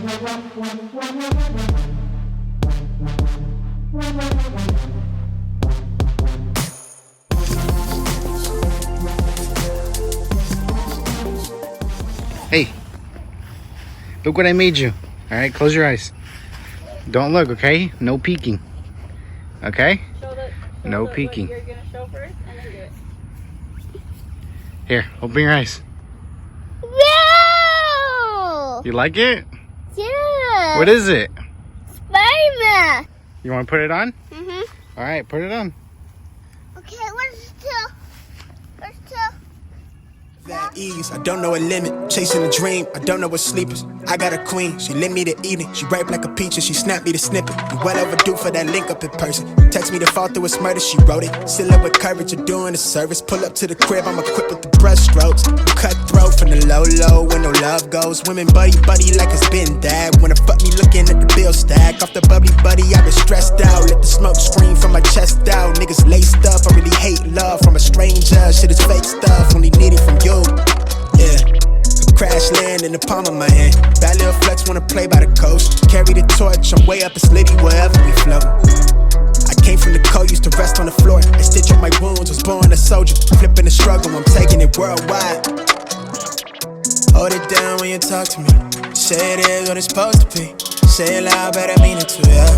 Hey, look what I made you. All right, close your eyes. Don't look, okay? No peeking. Okay? No peeking. You're gonna show first, and then do it. Here, open your eyes. No! You like it? Yeah. What is it? Spiderman. You want to put it on? Mhm. All right, put it on. Okay, where's two? Where's two? That ease, I don't know a limit. Chasing a dream, I don't know what sleepers. I got a queen, she lit me to evening. She ripe like a peach and she snapped me the snippet. You well overdue for that link up in person. Text me to fall through its murder, she wrote it. Still up with courage, you're doing a service. Pull up to the crib, I'm equipped with the brush strokes. Cutthroat from the low, where no love goes. Women buddy like it's been that. Wanna fuck me looking at the bill stack. Off the bubbly buddy, I've been stressed out. Let the smoke scream from my chest out. Niggas laced up, I really hate love from a stranger. Shit is fake stuff, only need it from you. Yeah, crash land in the palm of my hand. Bad little flex, wanna play by the coast. Carry the torch, I'm way up in Slitty wherever we float. I came from the cold, used to rest on the floor. I stitch up my wounds, was born a soldier. Flipping the struggle, I'm taking it worldwide. Hold it down when you talk to me. Say it is what it's supposed to be. Say it loud, but I mean it too, yeah.